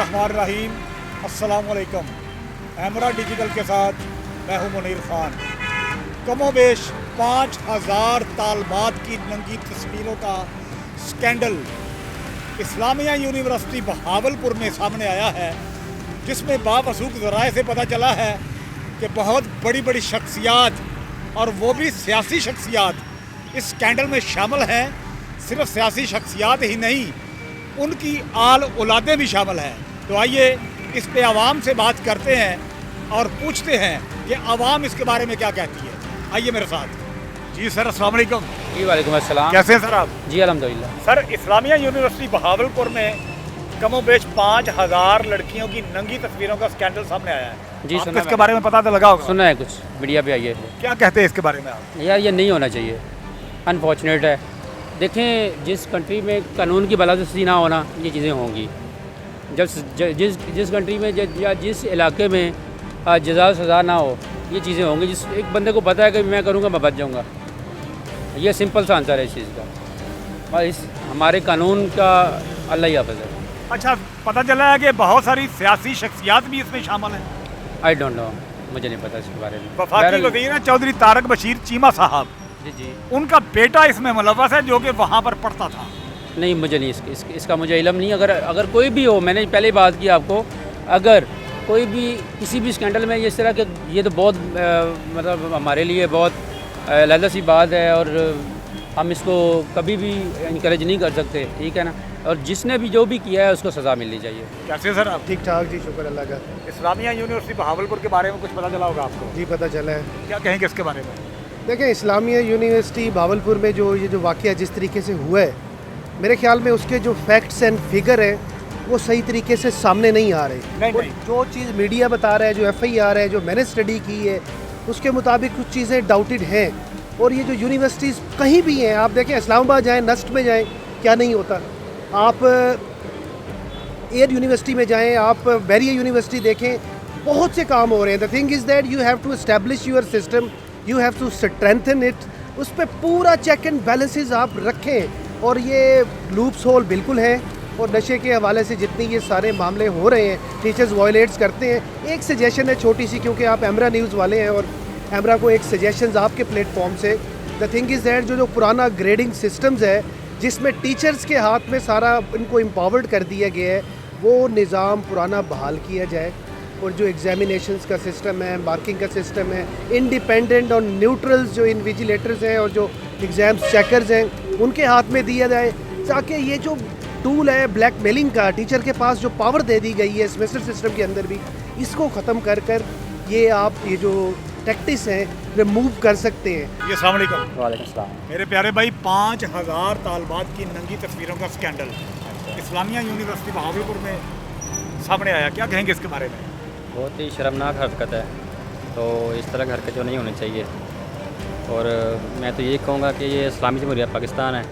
बिस्मिल्लाहिर्रहमानिर्रहीम। अस्सलामुअलैकुम। एमरा डिजिटल के साथ मैं हूं मुनीर खान। कमोबेश 5000 तालबात की नंगी तस्वीरों का स्कैंडल इस्लामिया यूनिवर्सिटी बहावलपुर में सामने आया है, जिसमें बावसूख ज़राए से पता चला है कि बहुत बड़ी बड़ी शख्सियात और वो भी सियासी शख्सियात इस स्कैंडल में शामिल हैं। सिर्फ सियासी शख्सियात ही नहीं, उनकी आल औलादें भी शामिल हैं। तो आइए इस पे आवाम से बात करते हैं और पूछते हैं कि आवाम इसके बारे में क्या कहती है। आइए मेरे साथ। जी सर, अस्सलाम वालेकुम। जी वालेकुम अस्सलाम। कैसे हैं सर आप? जी अल्हम्दुलिल्लाह। सर, इस्लामिया यूनिवर्सिटी बहावलपुर में कमोबेश 5000 लड़कियों की नंगी तस्वीरों का स्कैंडल सामने आया है। जी, आपको सुना इसके मैंने। बारे में पता तो लगा होगा। सुना है, कुछ मीडिया पे आई है। क्या कहते हैं इसके बारे में आप? यार ये नहीं होना चाहिए, अनफॉर्चुनेट है। देखें, जिस कंट्री में कानून की बालादस्ती ना होना, ये चीज़ें होंगी। जब जिस कंट्री में या जिस इलाके में जज़ा सज़ा ना हो, ये चीज़ें होंगी। जिस एक बंदे को पता है कि मैं करूँगा मैं बच जाऊँगा, ये सिंपल सा आंसर है इस चीज़ का। और इस हमारे कानून का अल्लाह ही हाफ़िज़ है। अच्छा, पता चला है कि बहुत सारी सियासी शख्सियात भी इसमें शामिल हैं। आई डोंट नो, मुझे नहीं पता इसके बारे में। वफाकी बहरहाल- वज़ीर हैं चौधरी तारक बशीर चीमा साहब, जी जी। उनका बेटा इसमें मुलव्वस है, जो कि वहाँ पर पढ़ता था। नहीं, मुझे नहीं इसका मुझे इल्म नहीं। अगर कोई भी हो, मैंने पहले बात की आपको, अगर कोई भी किसी भी स्कैंडल में इस तरह के, ये तो बहुत मतलब हमारे लिए बहुत अलग सी बात है और हम इसको कभी भी इनकरेज नहीं कर सकते, ठीक है ना। और जिसने भी जो भी किया है उसको सज़ा मिलनी चाहिए। कैसे सर आप? ठीक ठाक जी, शुक्र अल्लाह का। इस्लामिया यूनिवर्सिटी बहावलपुर के बारे में कुछ पता चला होगा आपको? जी पता चला है। क्या कहेंगे इसके बारे में? देखें, इस्लामिया यूनिवर्सिटी भावलपुर में जो वाक़या जिस तरीके से हुआ है, मेरे ख्याल में उसके जो फैक्ट्स एंड फिगर हैं वो सही तरीके से सामने नहीं आ रहे। नहीं, और नहीं। जो चीज़ मीडिया बता रहा है, जो FIR है, जो मैंने स्टडी की है, उसके मुताबिक कुछ चीज़ें डाउटेड हैं। और ये जो यूनिवर्सिटीज़ कहीं भी हैं, आप देखें इस्लामाबाद जाएँ, नस्ट में जाएँ, क्या नहीं होता। आप एयर यूनिवर्सिटी में जाएँ, आप बैरियर यूनिवर्सिटी देखें, बहुत से काम हो रहे हैं। The thing is that you have to establish your system, you have to strengthen it. उस पर पूरा चेक एंड बैलेंसेस आप रखें। और ये लूप्स होल बिल्कुल है। और नशे के हवाले से जितनी ये सारे मामले हो रहे हैं, टीचर्स वायलेट्स करते हैं। एक सजेशन है छोटी सी, क्योंकि आप एमरा न्यूज़ वाले हैं और एमरा को एक सजेशंस आपके प्लेटफॉर्म से। द थिंग इज़ दैट जो पुराना ग्रेडिंग सिस्टम्स है, जिसमें टीचर्स के हाथ में सारा इनको एम्पावर्ड कर दिया गया है, वो निज़ाम पुराना बहाल किया जाए। और जो एग्जामिनेशंस का सिस्टम है, मार्किंग का सिस्टम है, इंडिपेंडेंट और न्यूट्रल्स जो इन्विजिलेटर्स हैं और जो एग्ज़ाम्स चेकर्स हैं, उनके हाथ में दिया जाए, ताकि ये जो टूल है ब्लैकमेलिंग का, टीचर के पास जो पावर दे दी गई है सेमेस्टर सिस्टम के अंदर भी, इसको ख़त्म कर ये आप ये जो टैक्टिस हैं रिमूव कर सकते हैं। ये अस्सलाम वालेकुम। वालेकुम सलाम। मेरे प्यारे भाई, 5000 तालबात की नंगी तस्वीरों का स्कैंडल इस्लामिया यूनिवर्सिटी बहावलपुर में सामने आया। क्या कहेंगे इसके बारे में? बहुत ही शर्मनाक हरकत है। तो इस तरह की हरकतें नहीं होनी चाहिए। और मैं तो यही कहूँगा कि ये इस्लामी जमहूरिया पाकिस्तान है,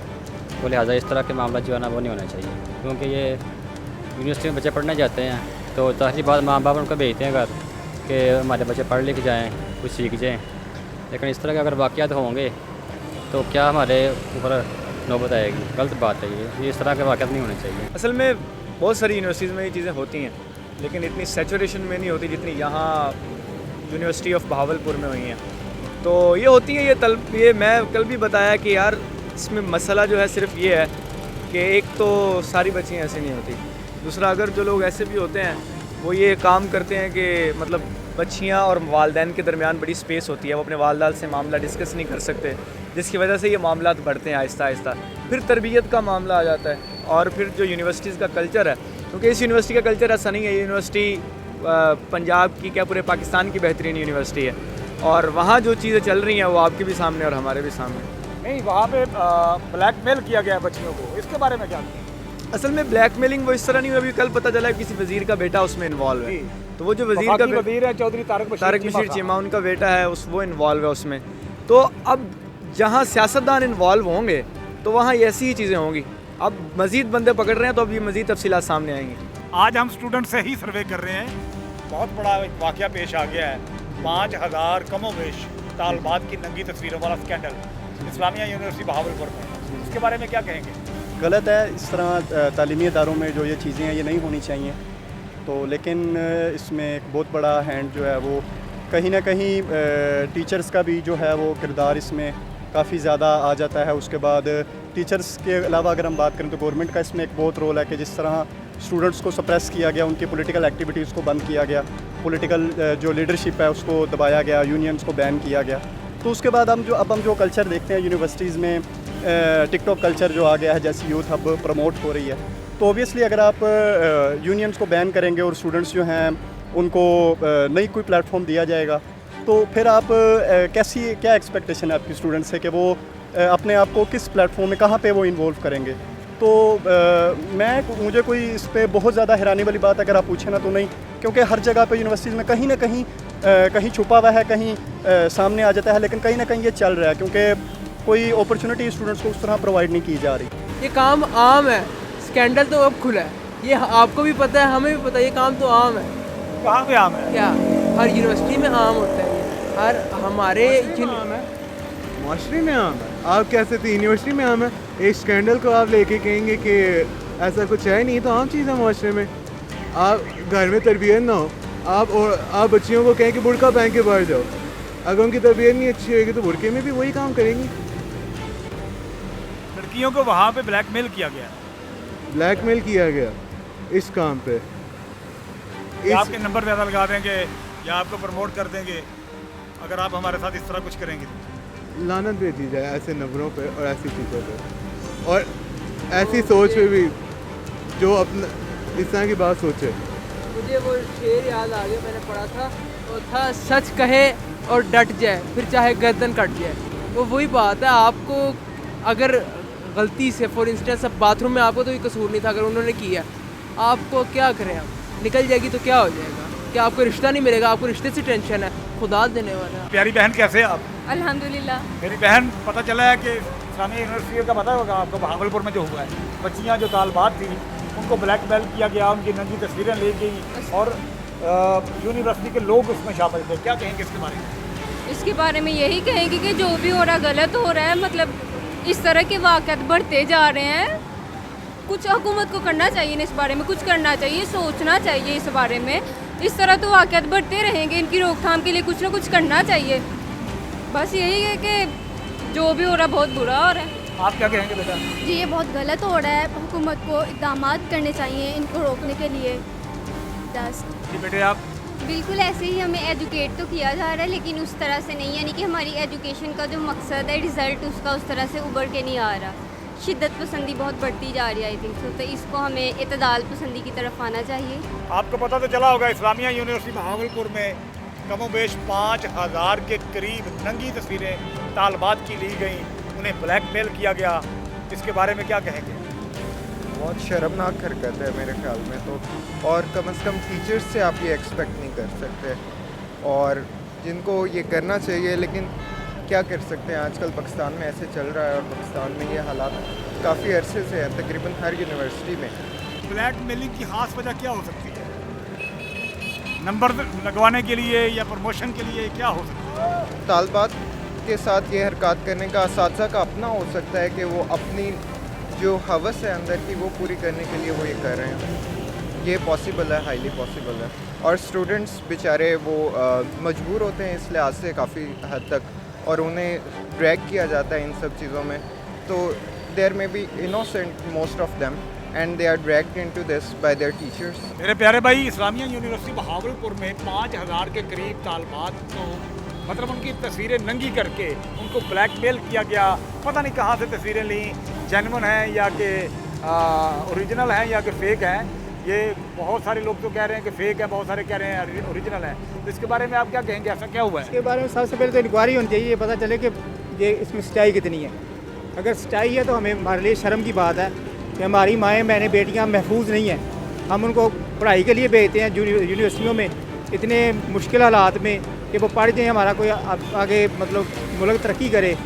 तो लिहाजा इस तरह के मामला जो है ना वो नहीं होना चाहिए। क्योंकि ये यूनिवर्सिटी में बच्चे पढ़ने जाते हैं, तो जाहिर बात माँ बाप उनको भेजते हैं घर कि हमारे बच्चे पढ़ लिख जाएँ, कुछ सीख जाएँ। लेकिन इस तरह के अगर वाक़यात होंगे तो क्या हमारे ऊपर नौबत आएगी। गलत बात है ये इस तरह के वाक़यात नहीं होने चाहिए। असल में बहुत सारी यूनिवर्सिटीज़ में ये चीज़ें होती हैं, लेकिन इतनी सैचुरेशन में नहीं होती जितनी यहाँ यूनिवर्सिटी ऑफ बहावलपुर में हुई हैं। तो ये होती है, ये मैं कल भी बताया कि यार इसमें मसला जो है सिर्फ ये है कि एक तो सारी बच्चियाँ ऐसी नहीं होती, दूसरा अगर जो लोग ऐसे भी होते हैं वो ये काम करते हैं कि मतलब बच्चियाँ और वालदैन के दरमियान बड़ी स्पेस होती है, वो अपने वालदान से मामला डिस्कस नहीं कर सकते, जिसकी वजह से ये मामला बढ़ते हैं आहिस्ता आहिस्ता। फिर तरबियत का मामला आ जाता है, और फिर जो यूनिवर्सिटीज़ का कल्चर है, क्योंकि इस यूनिवर्सिटी का कल्चर ऐसा नहीं है। ये यूनिवर्सिटी पंजाब की क्या पूरे पाकिस्तान की बेहतरीन यूनिवर्सिटी है, और वहाँ जो चीज़ें चल रही हैं वो आपके भी सामने और हमारे भी सामने। नहीं, वहाँ पे ब्लैकमेल किया गया बच्चियों को, इसके बारे में क्या? असल में ब्लैकमेलिंग वो इस तरह नहीं हुई। अभी कल पता चला है किसी वज़ीर का बेटा उसमें इन्वॉल्व है, तो वो जो वज़ीर का वज़ीर है चौधरी तारक बशीर चीमा, उनका बेटा है, वो इन्वॉल्व है उसमें। तो अब जहाँ सियासतदान इन्वॉल्व होंगे तो वहाँ ऐसी ही चीज़ें होंगी। अब मज़ीद बंदे पकड़ रहे हैं तो अब ये मज़ीद तफसीलात सामने आएंगी। आज हम स्टूडेंट से ही सर्वे कर रहे हैं, बहुत बड़ा एक वाक़या पेश आ गया है। 5000 कमोबेश तालबात की नंगी तस्वीरों वाला स्कैंडल इस्लामिया यूनिवर्सिटी बहावलपुर में, इसके बारे में क्या कहेंगे? गलत है। इस तरह तालीमी इदारों में जो ये चीज़ें हैं ये नहीं होनी चाहिए। तो लेकिन इसमें एक बहुत बड़ा हैंड जो है वो कहीं ना कहीं टीचर्स का भी जो है वो किरदार इसमें काफ़ी ज़्यादा आ जाता है। उसके बाद टीचर्स के अलावा अगर हम बात करें तो गवर्नमेंट का इसमें एक बहुत रोल है कि जिस तरह स्टूडेंट्स को सप्रेस किया गया, उनकी पॉलिटिकल एक्टिविटीज़ को बंद किया गया, पॉलिटिकल जो लीडरशिप है उसको दबाया गया, यूनियंस को बैन किया गया। तो उसके बाद हम जो कल्चर देखते हैं यूनिवर्सिटीज़ में, टिकटॉक कल्चर जो आ गया है, जैसी यूथ हब प्रमोट हो रही है, तो ओबियसली अगर आप यूनियंस को बैन करेंगे और स्टूडेंट्स जो हैं उनको नई कोई प्लेटफॉर्म दिया जाएगा, तो फिर आप क्या एक्सपेक्टेशन है आपकी स्टूडेंट्स से कि वो अपने आप को किस प्लेटफॉर्म में कहाँ पे वो इन्वॉल्व करेंगे। तो मुझे कोई इस पर बहुत ज़्यादा हैरानी वाली बात अगर आप पूछें ना तो नहीं, क्योंकि हर जगह पे यूनिवर्सिटीज़ में कहीं ना कहीं छुपा हुआ है, कहीं सामने आ जाता है, लेकिन कहीं ना कहीं ये चल रहा है क्योंकि कोई अपॉर्चुनिटी स्टूडेंट्स को उस तरह प्रोवाइड नहीं की जा रही। ये काम आम है, स्कैंडल तो अब खुला है, ये आपको भी पता है, हमें भी पता है, ये काम तो आम है। कहाँ पे आम है? क्या हर यूनिवर्सिटी में आम होता है, हर हमारे माशरे में आम है। आप कह सकते यूनिवर्सिटी में आम है, एक स्कैंडल को आप लेके कहेंगे कि ऐसा कुछ है नहीं, तो आम चीज़ है माशरे में। आप घर में तरबियत ना हो, आप बच्चियों को कहें कि बुर्का पहन के बाहर जाओ, अगर उनकी तरबियत नहीं अच्छी होगी तो बुर्के में भी वही काम करेंगी। लड़कियों को वहाँ पे ब्लैकमेल किया गया, ब्लैकमेल किया गया इस काम पे, आपके नंबर ज़्यादा लगा देंगे या आपको प्रमोट कर देंगे अगर आप हमारे साथ इस तरह कुछ करेंगे। लानत भेजी जाए ऐसे नंबरों पे और ऐसी चीज़ों पे, और ऐसी सोच पे भी जो अपना इस तरह की बात सोचे। मुझे वो शेर याद आ गया, मैंने पढ़ा था, वो था सच कहे और डट जाए फिर चाहे गर्दन कट जाए। वो वही बात है, आपको अगर गलती से फॉर इंस्टेंस अब बाथरूम में आपको तो कोई कसूर नहीं था, अगर उन्होंने किया, आपको क्या करें, आप निकल जाएगी तो क्या हो जाएगा, क्या आपको रिश्ता नहीं मिलेगा, आपको रिश्ते से टेंशन है, खुदा देने वाला है। प्यारी बहन कैसे हैं आप? अल्हम्दुलिल्लाह। मेरी बहन, पता चला है कि इस्लामिया यूनिवर्सिटी का पता होगा आपको, बहावलपुर में जो हुआ है, बच्चियाँ जो तालबात थी उनको ब्लैकमेल किया गया, उनकी नंगी तस्वीरें ली गई और यूनिवर्सिटी के लोग उसमें शामिल थे। क्या कहेंगे इसके बारे में? इसके बारे में यही कहेंगे कि जो भी हो रहा गलत हो रहा है, मतलब इस तरह के वाक़यात बढ़ते जा रहे हैं। कुछ हुकूमत को करना चाहिए, इस बारे में कुछ करना चाहिए, सोचना चाहिए इस बारे में। इस तरह तो वाक़यात बढ़ते रहेंगे, इनकी रोकथाम के लिए कुछ ना कुछ करना चाहिए। बस यही है कि जो भी हो रहा बहुत बुरा हो रहा है। आप क्या कहेंगे बेटा? जी, ये बहुत गलत हो रहा है, हुकूमत को इक़दाम करने चाहिए इनको रोकने के लिए। जी बेटे, आप? बिल्कुल ऐसे ही हमें एजुकेट तो किया जा रहा है, लेकिन उस तरह से नहीं, यानी कि हमारी एजुकेशन का जो मकसद है, रिज़ल्ट उसका उस तरह से उभर के नहीं आ रहा। शिद्दत पसंदी बहुत बढ़ती जा रही है, आई थिंक सो। तो इसको हमें इतदाल पसंदी की तरफ आना चाहिए। आपको पता तो चला होगा इस्लामिया यूनिवर्सिटी बहावलपुर में कमोबेश 5000 के करीब नंगी तस्वीरें तालबात की ली गई, उन्हें ब्लैकमेल किया गया। इसके बारे में क्या कहेंगे? बहुत शर्मनाक हरकत है मेरे ख्याल में तो, और कम से कम टीचर्स से आप ये एक्सपेक्ट नहीं कर सकते, और जिनको ये करना चाहिए, लेकिन क्या कर सकते हैं, आजकल पाकिस्तान में ऐसे चल रहा है और पाकिस्तान में ये हालात काफ़ी अरसे से हैं, तकरीबन हर यूनिवर्सिटी में। ब्लैकमेलिंग की खास वजह क्या हो सकती है? नंबर लगवाने के लिए या प्रमोशन के लिए क्या हो सकता है? तालबात के साथ ये हरकत करने का असातिज़ा का अपना हो सकता है कि वो अपनी जो हवस है अंदर की वो पूरी करने के लिए वो ये कर रहे हैं। ये पॉसिबल है, हाईली पॉसिबल है। और स्टूडेंट्स बेचारे वो मजबूर होते हैं इस लिहाज से काफ़ी हद तक, और उन्हें ड्रैग किया जाता है इन सब चीज़ों में। तो देयर में be innocent most of them and they are dragged into this by their teachers. मेरे प्यारे भाई, इस्लामिया यूनिवर्सिटी बहावलपुर में 5000 के करीब तालबात को मतलब उनकी तस्वीरें नंगी करके उनको ब्लैकमेल किया गया। पता नहीं कहाँ से तस्वीरें ली, जेन्युइन हैं या कि ओरिजिनल हैं या कि फ़ेक हैं। ये बहुत सारे लोग तो कह रहे हैं कि फ़ेक है, बहुत सारे कह रहे हैं ओरिजिनल है। तो इसके बारे में आप क्या कहेंगे, ऐसा क्या हुआ है? इसके बारे में सबसे पहले तो इंक्वायरी होनी चाहिए, ये पता चले कि ये इसमें सच्चाई कितनी है। अगर सच्चाई है तो हमारे लिए शर्म की बात है कि हमारी माएँ बहनें बेटियाँ महफूज नहीं हैं। हम उनको पढ़ाई के लिए भेजते हैं यूनिवर्सिटियों में इतने मुश्किल हालात में कि वो पढ़ जाएँ, हमारा कोई आगे मतलब मुल्क तरक्की करे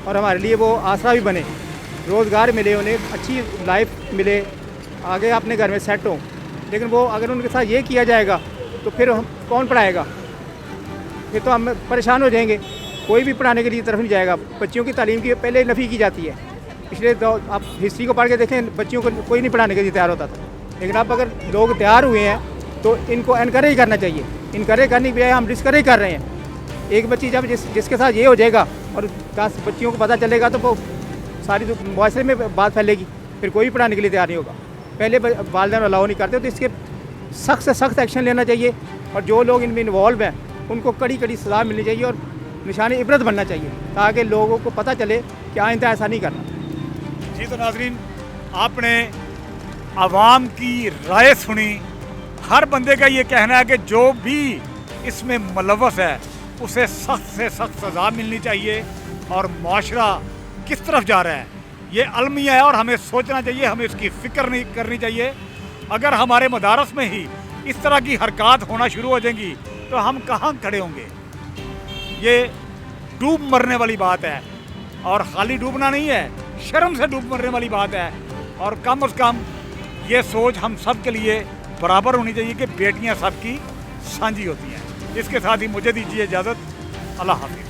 और हमारे लिए वो आसरा भी बने, रोज़गार मिले, उन्हें अच्छी लाइफ मिले, आगे अपने घर में सेट हों। लेकिन वो अगर उनके साथ ये किया जाएगा तो फिर हम कौन पढ़ाएगा? फिर तो हम परेशान हो जाएंगे, कोई भी पढ़ाने के लिए तरफ नहीं जाएगा। बच्चियों की तालीम की पहले नफ़ी की जाती है। पिछले आप हिस्ट्री को पढ़ के देखें, बच्चियों को कोई नहीं पढ़ाने के लिए तैयार होता था। लेकिन अब अगर लोग तैयार हुए हैं तो इनको इनकरेज करना चाहिए। इनकरेज करने के बजाय हम डिस्करेज कर रहे हैं। एक बच्ची जब जिसके साथ ये हो जाएगा और 10 बच्चियों को पता चलेगा तो वो सारी मुआशरे में बात फैलेगी, फिर कोई पढ़ाने के लिए तैयार नहीं होगा। पहले वालिदैन अलाउ नहीं करते, तो इसके सख्त से सख्त एक्शन लेना चाहिए और जो लोग इनमें इन्वॉल्व हैं उनको कड़ी कड़ी सज़ा मिलनी चाहिए और निशानी इबरत बनना चाहिए, ताकि लोगों को पता चले कि आइंदा ऐसा नहीं करना। जी तो नाजरीन, आपने आवाम की राय सुनी। हर बंदे का ये कहना है कि जो भी इसमें मुलव्वस है उसे सख्त से सख्त सज़ा मिलनी चाहिए। और माशरा किस तरफ जा रहा है ये अलमिया है और हमें सोचना चाहिए, हमें इसकी फ़िक्र नहीं करनी चाहिए। अगर हमारे मदारस में ही इस तरह की हरकत होना शुरू हो जाएंगी तो हम कहाँ खड़े होंगे। ये डूब मरने वाली बात है, और खाली डूबना नहीं है, शर्म से डूब मरने वाली बात है। और कम से कम ये सोच हम सब के लिए बराबर होनी चाहिए कि बेटियां सबकी साझी होती हैं। इसके साथ ही मुझे दीजिए इजाज़त। अल्लाह हाफ़िज़।